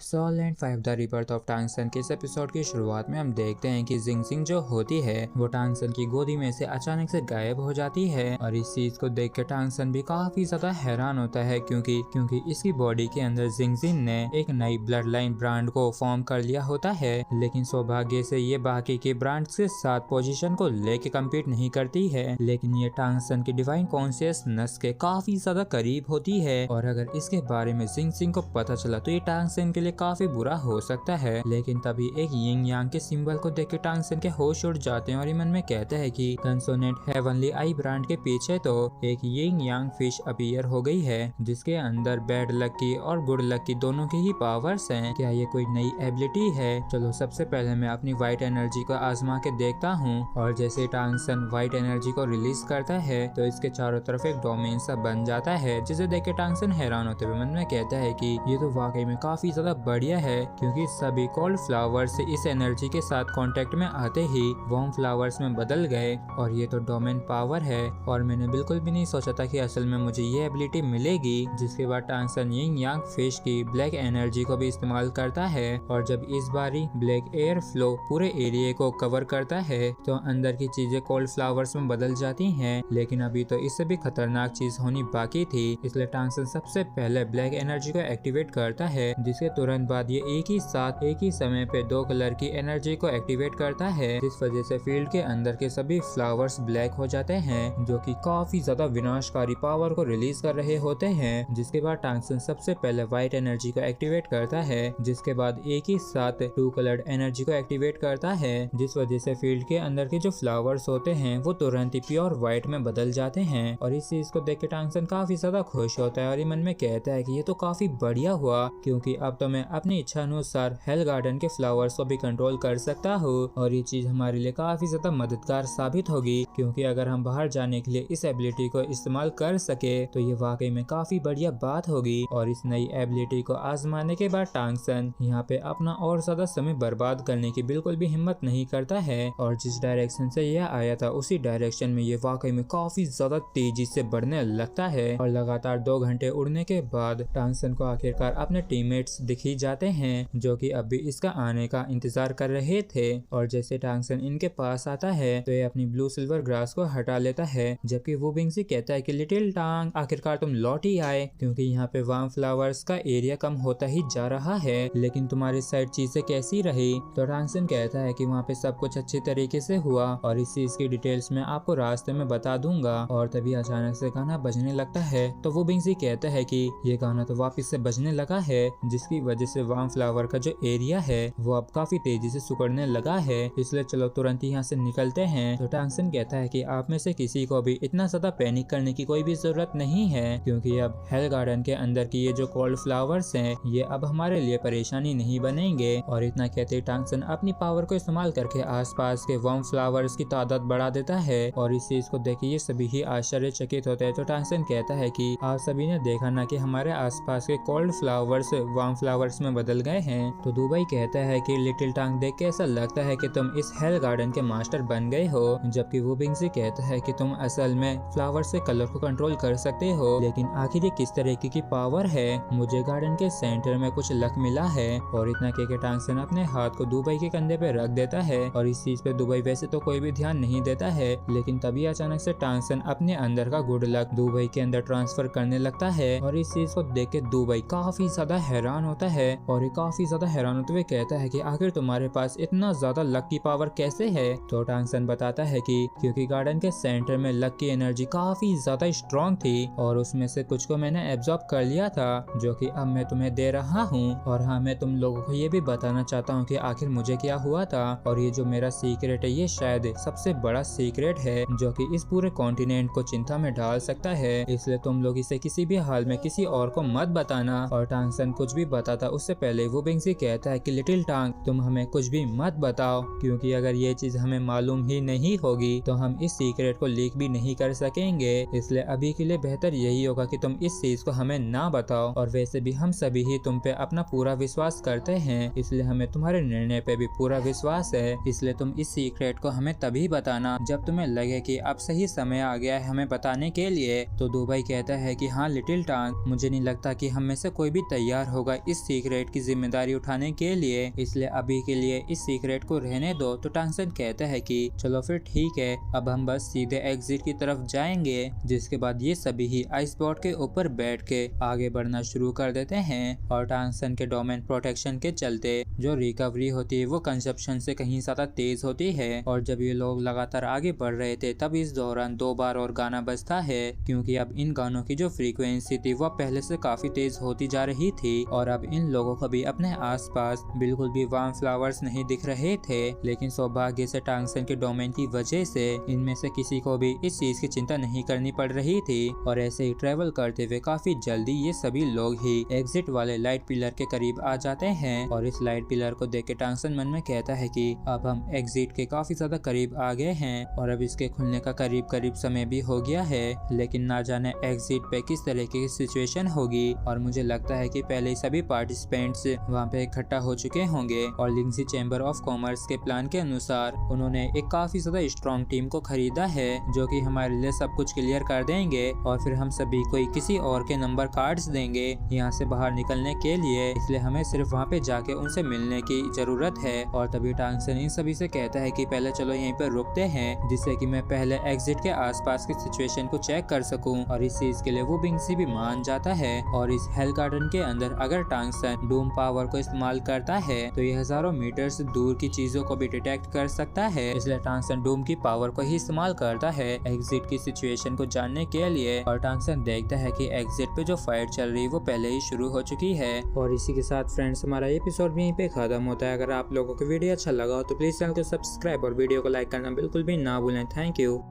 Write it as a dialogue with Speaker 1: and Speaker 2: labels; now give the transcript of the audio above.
Speaker 1: Soul and 5 the rebirth of tang sun के इस episode की शुरुआत में हम देखते हैं कि जिंग जिंग जो होती है वो टांग सन की गोदी में से अचानक से गायब हो जाती है और इस चीज को देख के टांग सन भी काफी ज्यादा हैरान होता है क्योंकि इसकी बॉडी के अंदर जिंग जिंग ने एक नई ब्लड लाइन ब्रांड को फॉर्म कर लिया होता है, लेकिन सौभाग्य से ये बाकी के ब्रांड के साथ पोजीशन को लेके कम्पीट नहीं करती है। लेकिन ये टांग सन की डिवाइन कॉन्शियसनेस के काफी ज्यादा करीब होती है और अगर इसके बारे में जिंग जिंग को पता चला तो ये टांग सन के लिए काफी बुरा हो सकता है। लेकिन तभी एक यिंग यांग के सिंबल को देख के टांग सन के होश उड़ जाते हैं और ये मन में कहते हैं कि कंसोनेंट हेवनली आई ब्रांड के पीछे तो एक यिंग यांग फिश अपीयर हो गई है जिसके अंदर बैड लक की और गुड लक की दोनों की ही पावर्स हैं। क्या ये कोई नई एबिलिटी है? चलो सबसे पहले मैं अपनी व्हाइट एनर्जी को आजमा के देखता हूँ। और जैसे टांग सन व्हाइट एनर्जी को रिलीज करता है तो इसके चारों तरफ एक डोमेन सा बन जाता है, जिसे देख के टांग सन हैरान होते हुए मन में कहता है कि ये तो वाकई में काफी ज्यादा बढ़िया है, क्योंकि सभी कोल्ड फ्लावर्स इस एनर्जी के साथ कांटेक्ट में आते ही वार्म फ्लावर्स में बदल गए और ये तो डोमेन पावर है। और मैंने बिल्कुल भी नहीं सोचा था कि असल में मुझे ये एबिलिटी मिलेगी। जिसके बाद टांग सन यिंग यांग फिश की ब्लैक एनर्जी को भी इस्तेमाल करता है और जब इस बारी ब्लैक एयर फ्लो पूरे एरिया को कवर करता है तो अंदर की चीजें कोल्ड फ्लावर्स में बदल जाती हैं। लेकिन अभी तो इससे भी खतरनाक चीज होनी बाकी थी, इसलिए टांग सन सबसे पहले ब्लैक एनर्जी को एक्टिवेट करता है, जिसके तुरंत बाद ये एक ही साथ एक ही समय पे दो कलर की एनर्जी को एक्टिवेट करता है, जिस वजह से फील्ड के अंदर के सभी फ्लावर्स ब्लैक हो जाते हैं, जो कि काफी ज्यादा विनाशकारी पावर को रिलीज कर रहे होते हैं। जिसके बाद टांग सन सबसे पहले व्हाइट एनर्जी को एक्टिवेट करता है, जिसके बाद एक ही साथ टू कलर्ड एनर्जी को एक्टिवेट करता है, जिस वजह से फील्ड के अंदर के जो फ्लावर्स होते हैं वो तुरंत ही प्योर व्हाइट में बदल जाते हैं। और इस चीज को देख के टांग सन काफी ज्यादा खुश होता है और ये मन में कहता है कि ये तो काफी बढ़िया हुआ, क्योंकि अब तो मैं अपनी इच्छा अनुसार हेल गार्डन के फ्लावर्स को भी कंट्रोल कर सकता हूँ। और ये चीज हमारे लिए काफी ज्यादा मददगार साबित होगी, क्योंकि अगर हम बाहर जाने के लिए इस एबिलिटी को इस्तेमाल कर सके तो ये वाकई में काफी बढ़िया बात होगी। और इस नई एबिलिटी को आजमाने के बाद टांग सन यहाँ पे अपना और ज्यादा समय बर्बाद करने की बिल्कुल भी हिम्मत नहीं करता है और जिस डायरेक्शन से यह आया था उसी डायरेक्शन में ये वाकई में काफी ज्यादा तेजी से बढ़ने लगता है। और लगातार 2 घंटे उड़ने के बाद टांग सन को आखिरकार अपने टीममेट्स दिख ही जाते हैं, जो कि अब भी इसका आने का इंतजार कर रहे थे। और जैसे टांग सन इनके पास आता है तो ये अपनी ब्लू सिल्वर ग्रास को हटा लेता है, जबकि वो विंग से कहता है कि लिटिल टांग आखिरकार तुम लौट ही आए, क्योंकि यहाँ पे वार्म फ्लावर्स का एरिया कम होता ही जा रहा है। लेकिन तुम्हारी साइड चीजें कैसी रही? तो टांग सन कहता है कि वहाँ पे सब कुछ अच्छी तरीके से हुआ और इस चीज की डिटेल्स मैं आपको रास्ते में बता दूंगा। और तभी अचानक से गाना बजने लगता है तो वो बिंगसी कहता है कि ये गाना तो वापस से बजने लगा है, जिसकी वजह से वार्म फ्लावर का जो एरिया है वो अब काफी तेजी से सिकुड़ने लगा है, इसलिए चलो तुरंत यहाँ से निकलते हैं। तो टांग सन कहता है कि आप में से किसी को भी इतना ज्यादा पैनिक करने की कोई भी जरूरत नहीं है, क्योंकि अब हेल गार्डन के अंदर की ये जो कोल्ड फ्लावर्स हैं ये अब हमारे लिए परेशानी नहीं बनेंगे। और इतना कहते टांग सन अपनी पावर को इस्तेमाल करके आसपास के वार्म फ्लावर्स की तादाद बढ़ा देता है और इस चीज को देख ये सभी ही आश्चर्यचकित होते हैं। तो टांग सन कहता है कि आप सभी ने देखा ना कि हमारे आसपास के कोल्ड फ्लावर्स वार्म फ्लावर्स में बदल गए हैं। तो दुबई कहता है कि लिटिल टांग देख के ऐसा लगता है कि तुम इस हेल गार्डन के मास्टर बन गए हो, जबकि वो बिंगसी कहता है कि तुम असल में फ्लावर से कलर को कंट्रोल कर सकते हो, लेकिन आखिर ये किस तरीके की पावर है? मुझे गार्डन के सेंटर में कुछ लक मिला है। और इतना कह के टांग सन अपने हाथ को दुबई के कंधे पे रख देता है और इस चीज पे दुबई वैसे तो कोई भी ध्यान नहीं देता है, लेकिन तभी अचानक से टांग सन अपने अंदर का गुड लक दुबई के अंदर ट्रांसफर करने लगता है। और इस चीज को देख के दुबई काफी ज्यादा हैरान होता है और ये काफी ज्यादा हैरान होते हुए कहता है कि आखिर तुम्हारे पास इतना ज्यादा लक की पावर कैसे है? तो टांग सन बताता है कि क्योंकि गार्डन के सेंटर में लक की एनर्जी काफी ज्यादा स्ट्रॉन्ग थी और उसमें से कुछ को मैंने एब्जॉर्ब कर लिया था, जो कि अब मैं तुम्हें दे रहा हूँ। और हाँ, मैं तुम लोगों को ये भी बताना चाहता हूँ कि आखिर मुझे क्या हुआ था। और ये जो मेरा सीक्रेट है ये शायद सबसे बड़ा सीक्रेट है जो कि इस पूरे कॉन्टिनेंट को चिंता में डाल सकता है, इसलिए तुम लोग इसे किसी भी हाल में किसी और को मत बताना। और टांग सन कुछ भी बताता उससे पहले वो बिंगसी कहता है कि लिटिल टांग तुम हमें कुछ भी मत बताओ, क्योंकि अगर ये चीज हमें मालूम ही नहीं होगी तो हम इस सीक्रेट को लीक भी नहीं कर सकेंगे, इसलिए अभी के लिए बेहतर यही होगा कि तुम इस चीज को हमें ना बताओ। और वैसे भी हम सभी ही तुम पे अपना पूरा विश्वास करते हैं, इसलिए हमें तुम्हारे निर्णय पे भी पूरा विश्वास है, इसलिए तुम इस सीक्रेट को हमें तभी बताना जब तुम्हें लगे कि अब सही समय आ गया है हमें बताने के लिए। तो दुबई कहता है कि हाँ लिटिल टांग, मुझे नहीं लगता कि हम में से कोई भी तैयार होगा इस सीक्रेट की जिम्मेदारी उठाने के लिए, इसलिए अभी के लिए इस सीक्रेट को रहने दो। तो टांगसन कहता है कि चलो फिर ठीक है, अब हम बस सीधे एग्जिट की तरफ जाएंगे। जिसके बाद ये सभी ही आइस बोर्ड के ऊपर बैठ के आगे बढ़ना शुरू कर देते हैं और टांगसन के डोमेन प्रोटेक्शन के चलते जो रिकवरी होती है वो कंजप्शन से कहीं ज्यादा तेज होती है। और जब ये लोग लगातार आगे बढ़ रहे थे तब इस दौरान 2 बार और गाना बजता है, क्योंकि अब इन गानों की जो फ्रीक्वेंसी थी वो पहले से काफी तेज होती जा रही थी और अब इन लोगों को भी अपने आसपास बिल्कुल भी वार्म फ्लावर्स नहीं दिख रहे थे। लेकिन सौभाग्य से टांगसन के डोमेन की वजह से इनमें से किसी को भी इस चीज की चिंता नहीं करनी पड़ रही थी और ऐसे ही ट्रेवल करते हुए काफी जल्दी ये सभी लोग ही एग्जिट वाले लाइट पिलर के करीब आ जाते हैं। और इस लाइट पिलर को देख के टांगसन मन में कहता है कि अब हम एग्जिट के काफी ज्यादा करीब आ गए हैं और अब इसके खुलने का करीब करीब समय भी हो गया है। लेकिन ना जाने एग्जिट पे किस तरीके की सिचुएशन होगी और मुझे लगता है कि पहले ही सभी पार्टिसिपेंट्स वहाँ पे इकट्ठा हो चुके होंगे। और लिंगजी चैम्बर ऑफ कॉमर्स के प्लान के अनुसार उन्होंने एक काफी ज्यादा स्ट्रॉन्ग टीम को खरीदा है जो कि हमारे लिए सब कुछ क्लियर कर देंगे और फिर हम सभी को किसी और के नंबर कार्ड्स देंगे यहाँ से बाहर निकलने के लिए। इसलिए हमें सिर्फ वहाँ पे जाके उनसे मिलने की जरूरत है। और तभी टांगसन इन सभी से कहता है कि पहले चलो यहीं पर रुकते हैं जिससे कि मैं पहले एग्जिट के आसपास की सिचुएशन को चेक कर सकूं। और इस चीज के लिए वो बिंगसी भी मान जाता है। और इस हेल गार्डन के अंदर अगर टांगसन डूम पावर को इस्तेमाल करता है तो ये हजारों मीटर्स दूर की चीजों को भी डिटेक्ट कर सकता है। इसलिए टांगसन डूम की पावर को ही इस्तेमाल करता है एग्जिट की सिचुएशन को जानने के लिए। और टांगसन देखता है कि एग्जिट पे जो फाइट चल रही है वो पहले ही शुरू हो चुकी है। और इसी के साथ फ्रेंड्स हमारा एपिसोड भी यहीं पे खत्म होता है। अगर आप लोगों को वीडियो अच्छा लगा हो तो प्लीज चैनल को सब्सक्राइब और वीडियो को लाइक करना बिल्कुल भी ना भूलें। Thank you.